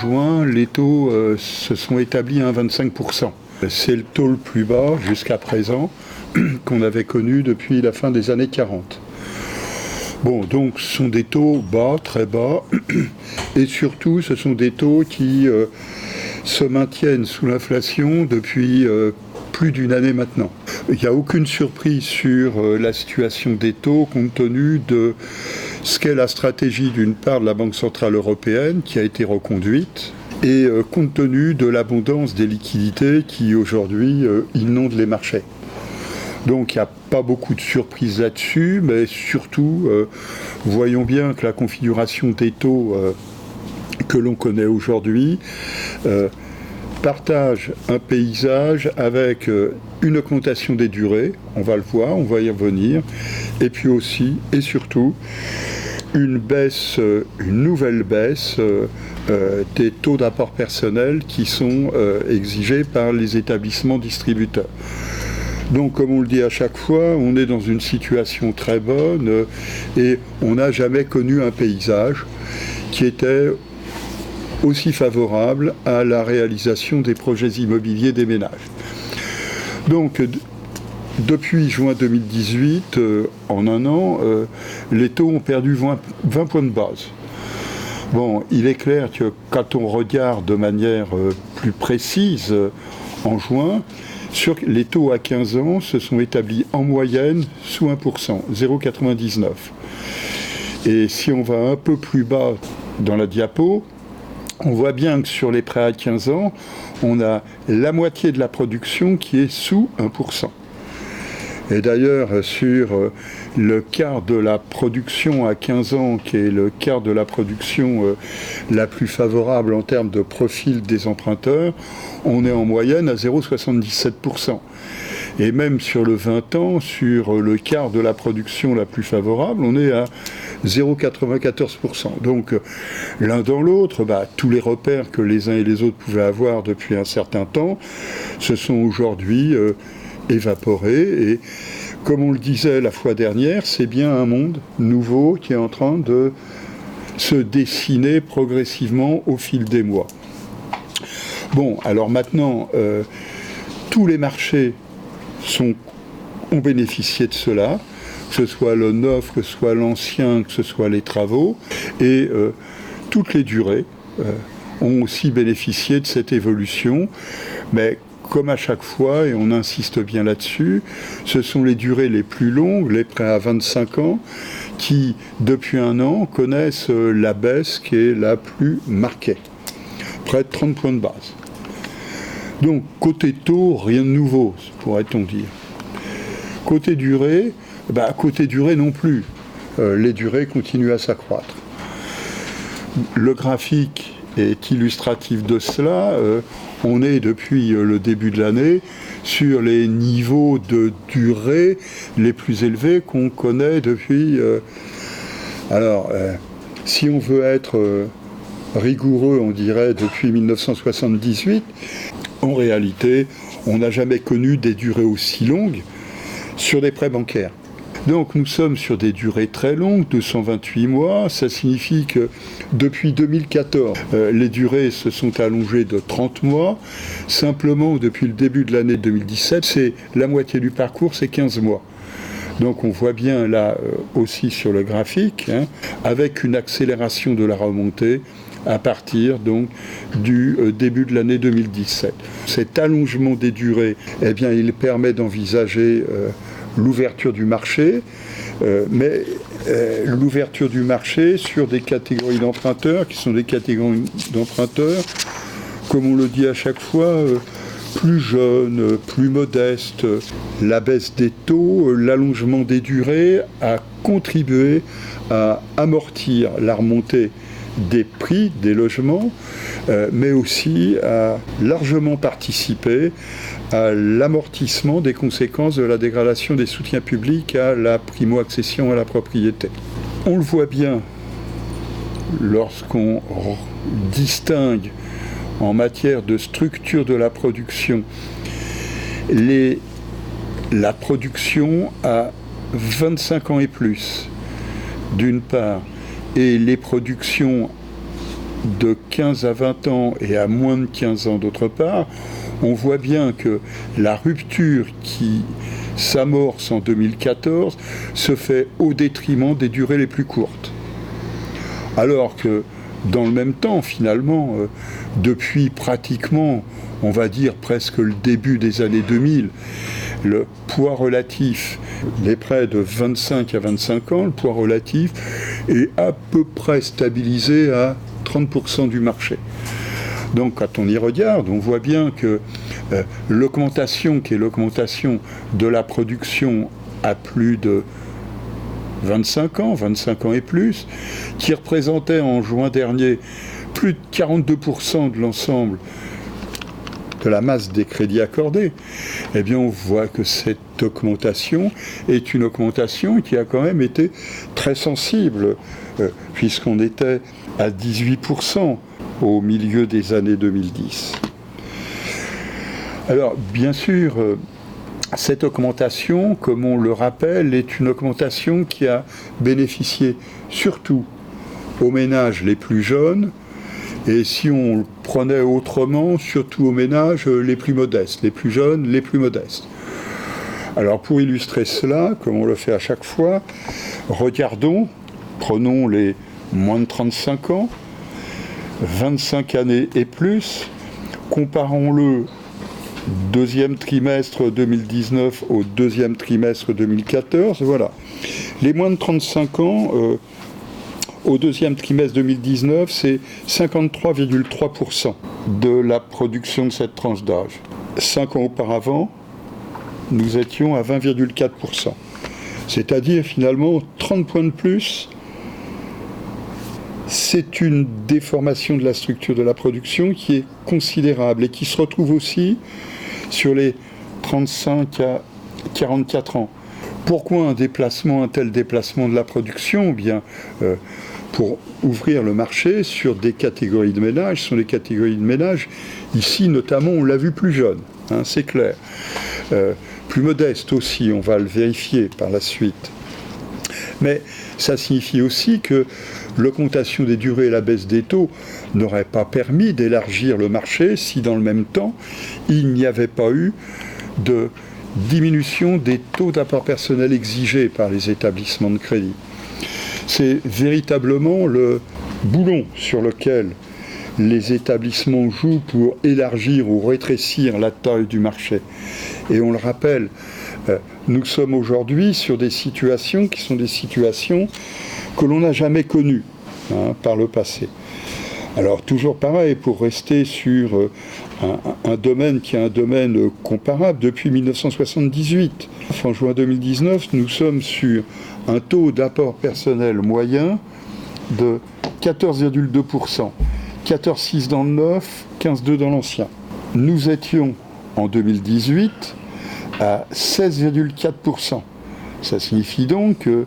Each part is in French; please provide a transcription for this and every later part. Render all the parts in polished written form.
juin, les taux se sont établis à 25%. C'est le taux le plus bas jusqu'à présent qu'on avait connu depuis la fin des années 40. Bon, donc ce sont des taux bas, très bas, et surtout ce sont des taux qui se maintiennent sous l'inflation depuis plus d'une année maintenant. Il n'y a aucune surprise sur la situation des taux compte tenu de ce qu'est la stratégie d'une part de la Banque Centrale Européenne qui a été reconduite et compte tenu de l'abondance des liquidités qui aujourd'hui inondent les marchés. Donc il n'y a pas beaucoup de surprises là-dessus, mais surtout voyons bien que la configuration des taux que l'on connaît aujourd'hui partage un paysage avec une augmentation des durées, on va le voir, on va y revenir, et puis aussi et surtout une nouvelle baisse des taux d'apport personnel qui sont exigés par les établissements distributeurs. Donc, comme on le dit à chaque fois, on est dans une situation très bonne et on n'a jamais connu un paysage qui était aussi favorable à la réalisation des projets immobiliers des ménages. Donc, depuis juin 2018, en un an, les taux ont perdu 20 points de base. Bon, il est clair que quand on regarde de manière plus précise en juin, sur les taux à 15 ans se sont établis en moyenne sous 1%, 0,99. Et si on va un peu plus bas dans la diapo, on voit bien que sur les prêts à 15 ans, on a la moitié de la production qui est sous 1%. Et d'ailleurs, sur le quart de la production à 15 ans, qui est le quart de la production la plus favorable en termes de profil des emprunteurs, on est en moyenne à 0,77%. Et même sur le 20 ans, sur le quart de la production la plus favorable, on est à 0,94%. Donc l'un dans l'autre, tous les repères que les uns et les autres pouvaient avoir depuis un certain temps se sont aujourd'hui évaporés. Et comme on le disait la fois dernière, c'est bien un monde nouveau qui est en train de se dessiner progressivement au fil des mois. Bon, alors maintenant, tous les marchés ont bénéficié de cela, que ce soit le neuf, que ce soit l'ancien, que ce soit les travaux, et toutes les durées ont aussi bénéficié de cette évolution, mais comme à chaque fois, et on insiste bien là-dessus, ce sont les durées les plus longues, les prêts à 25 ans, qui, depuis un an, connaissent la baisse qui est la plus marquée, près de 30 points de base. Donc, côté taux, rien de nouveau, pourrait-on dire. Côté durée, côté durée non plus. Les durées continuent à s'accroître. Le graphique est illustratif de cela. On est depuis le début de l'année sur les niveaux de durée les plus élevés qu'on connaît depuis. Si on veut être rigoureux, on dirait depuis 1978. En réalité, on n'a jamais connu des durées aussi longues sur des prêts bancaires. Donc nous sommes sur des durées très longues, 228 mois. Ça signifie que depuis 2014, les durées se sont allongées de 30 mois. Simplement, depuis le début de l'année 2017, c'est la moitié du parcours, c'est 15 mois. Donc on voit bien là aussi sur le graphique, avec une accélération de la remontée à partir donc du début de l'année 2017. Cet allongement des durées, il permet d'envisager l'ouverture du marché, mais l'ouverture du marché sur des catégories d'emprunteurs qui sont des catégories d'emprunteurs, comme on le dit à chaque fois, plus jeunes, plus modestes. La baisse des taux, l'allongement des durées a contribué à amortir la remontée des prix des logements, mais aussi a largement participé à l'amortissement des conséquences de la dégradation des soutiens publics à la primo-accession à la propriété. On le voit bien lorsqu'on distingue en matière de structure de la production la production à 25 ans et plus, d'une part, et les productions de 15 à 20 ans et à moins de 15 ans d'autre part, on voit bien que la rupture qui s'amorce en 2014 se fait au détriment des durées les plus courtes. Alors que dans le même temps, finalement, depuis pratiquement, on va dire presque le début des années 2000, le poids relatif, les prêts de 25 à 25 ans, le poids relatif est à peu près stabilisé à 30% du marché. Donc quand on y regarde, on voit bien que l'augmentation, qui est l'augmentation de la production à plus de 25 ans et plus, qui représentait en juin dernier plus de 42% de l'ensemble de la masse des crédits accordés, eh bien on voit que cette augmentation est une augmentation qui a quand même été très sensible, puisqu'on était à 18% au milieu des années 2010. Alors, bien sûr, cette augmentation, comme on le rappelle, est une augmentation qui a bénéficié surtout aux ménages les plus jeunes, et si on le prenait autrement, surtout aux ménages les plus modestes, les plus jeunes, les plus modestes. Alors, pour illustrer cela, comme on le fait à chaque fois, prenons les moins de 35 ans, 25 années et plus, comparons-le deuxième trimestre 2019 au deuxième trimestre 2014, voilà. Les moins de 35 ans, au deuxième trimestre 2019, c'est 53,3% de la production de cette tranche d'âge. 5 ans auparavant, nous étions à 20,4%. C'est-à-dire finalement 30 points de plus. C'est une déformation de la structure de la production qui est considérable et qui se retrouve aussi sur les 35 à 44 ans. Pourquoi un tel déplacement de la production ? Eh bien, pour ouvrir le marché sur des catégories de ménages. Ce sont des catégories de ménages, ici notamment, on l'a vu plus jeune, c'est clair. Plus modeste aussi, on va le vérifier par la suite. Mais ça signifie aussi que l'augmentation des durées et la baisse des taux n'auraient pas permis d'élargir le marché si dans le même temps, il n'y avait pas eu de diminution des taux d'apport personnel exigés par les établissements de crédit. C'est véritablement le boulon sur lequel les établissements jouent pour élargir ou rétrécir la taille du marché. Et on le rappelle, nous sommes aujourd'hui sur des situations qui sont des situations que l'on n'a jamais connues par le passé. Alors toujours pareil, pour rester sur un domaine qui est un domaine comparable, depuis 1978, en juin 2019, nous sommes sur un taux d'apport personnel moyen de 14,2%, 14,6 dans le neuf, 15,2 dans l'ancien. Nous étions en 2018 à 16,4%. Ça signifie donc que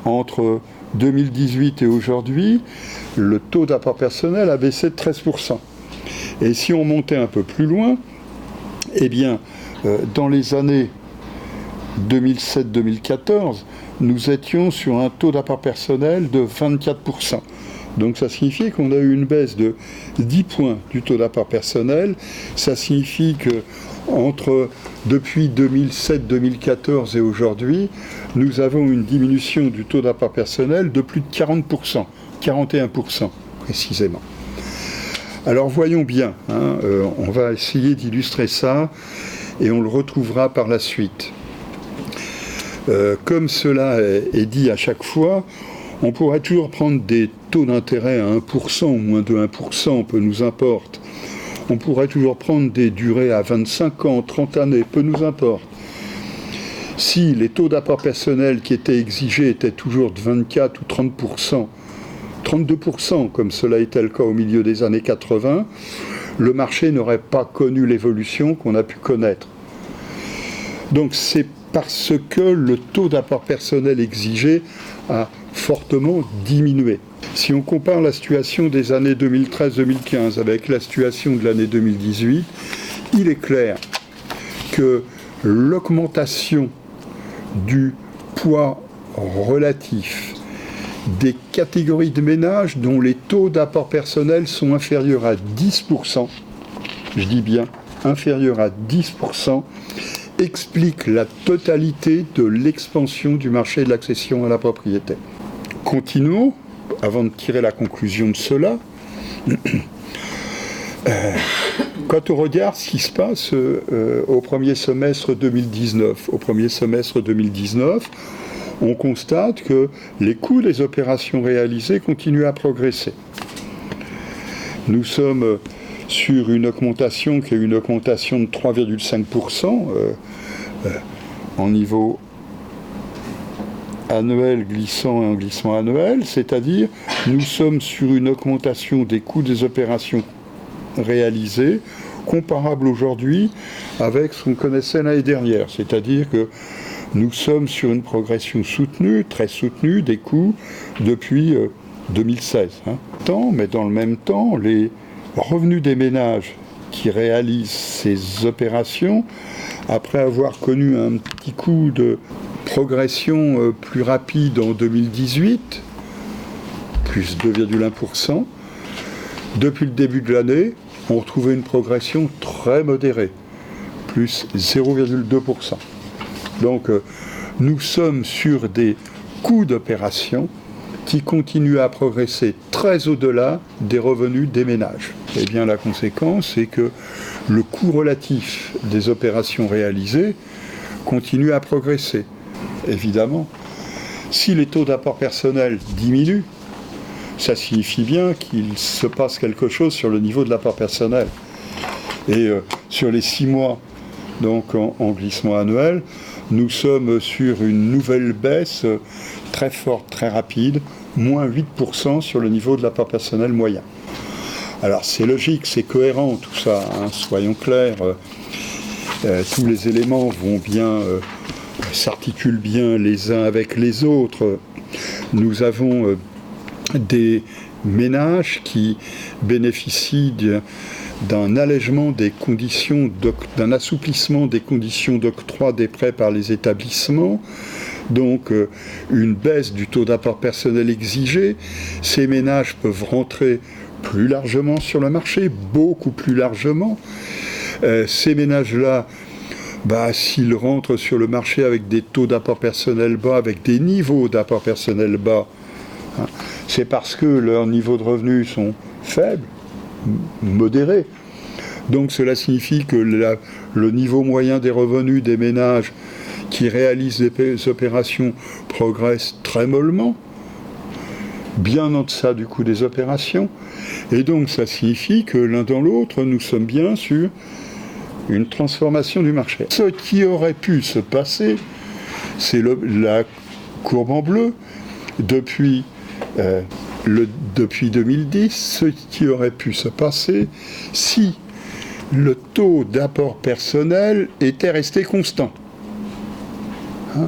entre 2018 et aujourd'hui, le taux d'apport personnel a baissé de 13%. Et si on montait un peu plus loin, eh bien, dans les années 2007-2014, nous étions sur un taux d'apport personnel de 24%. Donc ça signifie qu'on a eu une baisse de 10 points du taux d'apport personnel. Ça signifie que depuis 2007-2014 et aujourd'hui, nous avons une diminution du taux d'apport personnel de plus de 40%, 41% précisément. Alors voyons bien, on va essayer d'illustrer ça et on le retrouvera par la suite. Comme cela est dit à chaque fois, on pourrait toujours prendre des taux d'intérêt à 1% ou moins de 1%, peu nous importe. On pourrait toujours prendre des durées à 25 ans, 30 années, peu nous importe. Si les taux d'apport personnel qui étaient exigés étaient toujours de 24 ou 30%, 32%, comme cela était le cas au milieu des années 80, le marché n'aurait pas connu l'évolution qu'on a pu connaître. Donc c'est parce que le taux d'apport personnel exigé a fortement diminué. Si on compare la situation des années 2013-2015 avec la situation de l'année 2018, il est clair que l'augmentation du poids relatif des catégories de ménages dont les taux d'apport personnel sont inférieurs à 10%, je dis bien inférieurs à 10%, explique la totalité de l'expansion du marché de l'accession à la propriété. Continuons, avant de tirer la conclusion de cela. Quand on regarde ce qui se passe au premier semestre 2019, on constate que les coûts des opérations réalisées continuent à progresser. Nous sommes sur une augmentation qui est une augmentation de 3,5% en niveau annuel glissant et en glissement annuel, c'est-à-dire nous sommes sur une augmentation des coûts des opérations réalisées comparable aujourd'hui avec ce qu'on connaissait l'année dernière, c'est-à-dire que nous sommes sur une progression soutenue, très soutenue des coûts depuis 2016. Mais dans le même temps, les revenus des ménages qui réalisent ces opérations, après avoir connu un petit coup de progression plus rapide en 2018, plus 2,1%, depuis le début de l'année, on retrouvait une progression très modérée, plus 0,2%. Donc nous sommes sur des coûts d'opération qui continuent à progresser très au-delà des revenus des ménages. Et bien la conséquence, c'est que le coût relatif des opérations réalisées continue à progresser. Évidemment, si les taux d'apport personnel diminuent, ça signifie bien qu'il se passe quelque chose sur le niveau de l'apport personnel. Et sur les 6 mois, donc en glissement annuel, nous sommes sur une nouvelle baisse très forte, très rapide, moins 8% sur le niveau de l'apport personnel moyen. Alors c'est logique, c'est cohérent tout ça, soyons clairs, tous les éléments vont bien, s'articulent bien les uns avec les autres. Nous avons des ménages qui bénéficient d'un allègement des conditions, d'un assouplissement des conditions d'octroi des prêts par les établissements, donc une baisse du taux d'apport personnel exigé. Ces ménages peuvent rentrer plus largement sur le marché, beaucoup plus largement. Ces ménages-là, s'ils rentrent sur le marché avec des taux d'apport personnel bas, avec des niveaux d'apport personnel bas, c'est parce que leurs niveaux de revenus sont faibles, modérés. Donc cela signifie que le niveau moyen des revenus des ménages qui réalisent des opérations progresse très mollement, bien en deçà du coût des opérations. Et donc ça signifie que l'un dans l'autre, nous sommes bien sur une transformation du marché. Ce qui aurait pu se passer, c'est la courbe en bleu, depuis 2010, ce qui aurait pu se passer si le taux d'apport personnel était resté constant.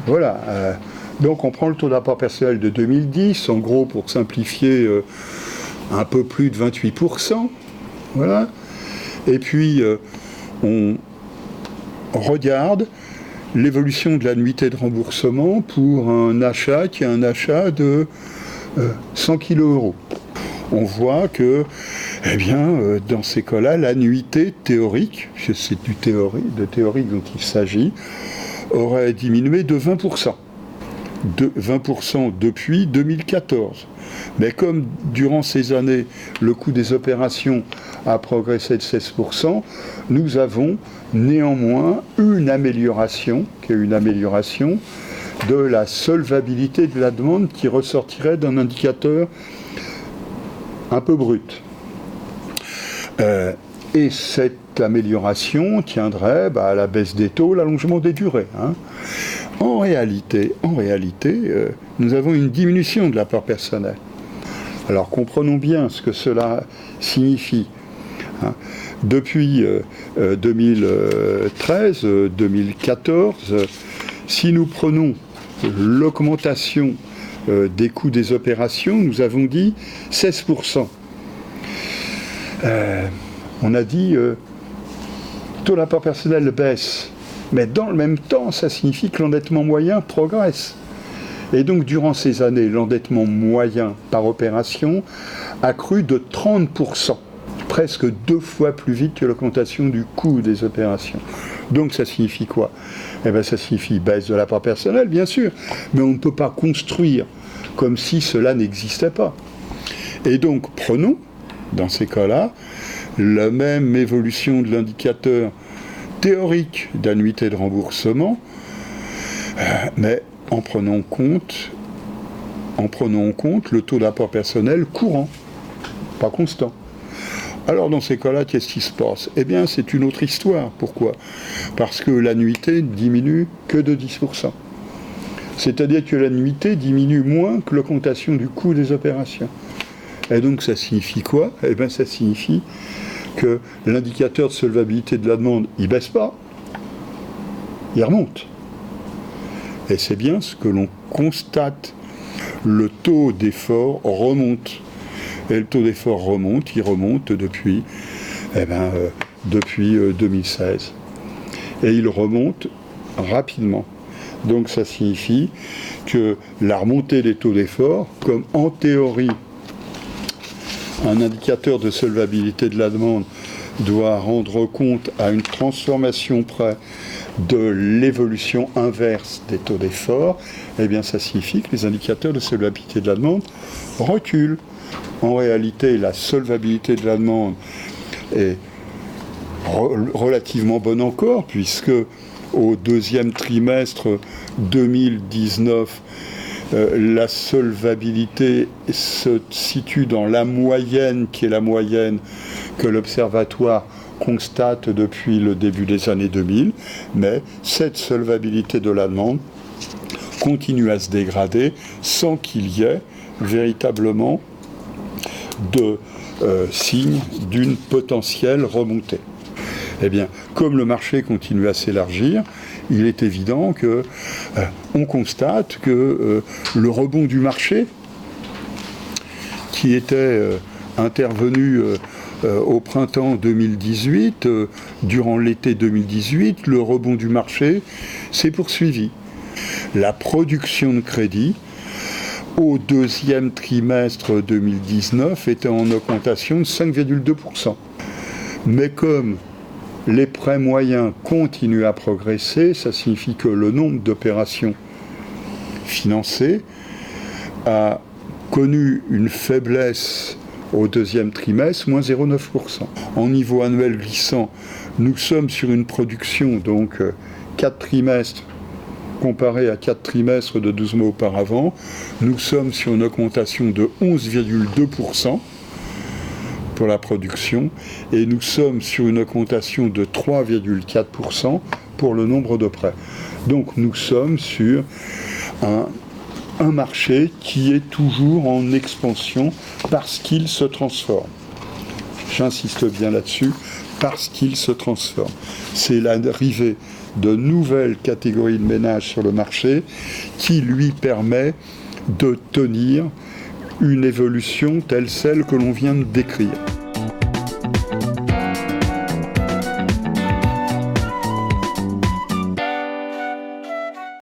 Voilà. Donc on prend le taux d'apport personnel de 2010, en gros pour simplifier, un peu plus de 28%. Voilà. Et puis on regarde l'évolution de l'annuité de remboursement pour un achat qui est un achat de 100 kg euros. On voit que, dans ces cas-là, l'annuité théorique, c'est de théorie dont il s'agit, aurait diminué de 20%. De 20% depuis 2014. Mais comme durant ces années, le coût des opérations a progressé de 16%, nous avons néanmoins une amélioration de la solvabilité de la demande qui ressortirait d'un indicateur un peu brut. Et cette amélioration tiendrait à la baisse des taux, l'allongement des durées. En réalité, nous avons une diminution de l'apport personnel. Alors comprenons bien ce que cela signifie. Depuis 2013-2014, si nous prenons l'augmentation des coûts des opérations, nous avons dit 16%. On a dit taux d'apport personnel baisse, mais dans le même temps, ça signifie que l'endettement moyen progresse. Et donc durant ces années, l'endettement moyen par opération a cru de 30%, presque 2 fois plus vite que l'augmentation du coût des opérations. Donc ça signifie quoi? Eh bien ça signifie baisse de l'apport personnel, bien sûr, mais on ne peut pas construire comme si cela n'existait pas. Et donc prenons, dans ces cas-là, la même évolution de l'indicateur théorique d'annuité de remboursement, mais en prenant en compte le taux d'apport personnel courant, pas constant. Alors dans ces cas-là, qu'est-ce qui se passe? Eh bien c'est une autre histoire. Pourquoi? Parce que l'annuité diminue que de 10%. C'est-à-dire que l'annuité diminue moins que l'augmentation du coût des opérations. Et donc ça signifie quoi? Eh bien ça signifie que l'indicateur de solvabilité de la demande, il ne baisse pas, il remonte. Et c'est bien ce que l'on constate. Le taux d'effort remonte. Et le taux d'effort remonte, il remonte depuis 2016. Et il remonte rapidement. Donc ça signifie que la remontée des taux d'effort, comme en théorie, un indicateur de solvabilité de la demande doit rendre compte à une transformation près de l'évolution inverse des taux d'effort, eh bien ça signifie que les indicateurs de solvabilité de la demande reculent. En réalité, la solvabilité de la demande est relativement bonne encore, puisque au deuxième trimestre 2019, la solvabilité se situe dans la moyenne, qui est la moyenne que l'Observatoire constate depuis le début des années 2000, mais cette solvabilité de la demande continue à se dégrader sans qu'il y ait véritablement de signe d'une potentielle remontée. Eh bien, comme le marché continue à s'élargir, il est évident que on constate que le rebond du marché, qui était intervenu au printemps 2018, durant l'été 2018, le rebond du marché s'est poursuivi. La production de crédit au deuxième trimestre 2019 était en augmentation de 5,2%. Mais comme les prêts moyens continuent à progresser, ça signifie que le nombre d'opérations financées a connu une faiblesse au deuxième trimestre, moins 0,9%. En niveau annuel glissant, nous sommes sur une production, donc 4 trimestres, comparé à 4 trimestres de 12 mois auparavant, nous sommes sur une augmentation de 11,2% pour la production, et nous sommes sur une augmentation de 3,4% pour le nombre de prêts. Donc nous sommes sur un marché qui est toujours en expansion parce qu'il se transforme. J'insiste bien là-dessus, parce qu'il se transforme. C'est l'arrivée de nouvelles catégories de ménages sur le marché qui lui permet de tenir une évolution telle celle que l'on vient de décrire.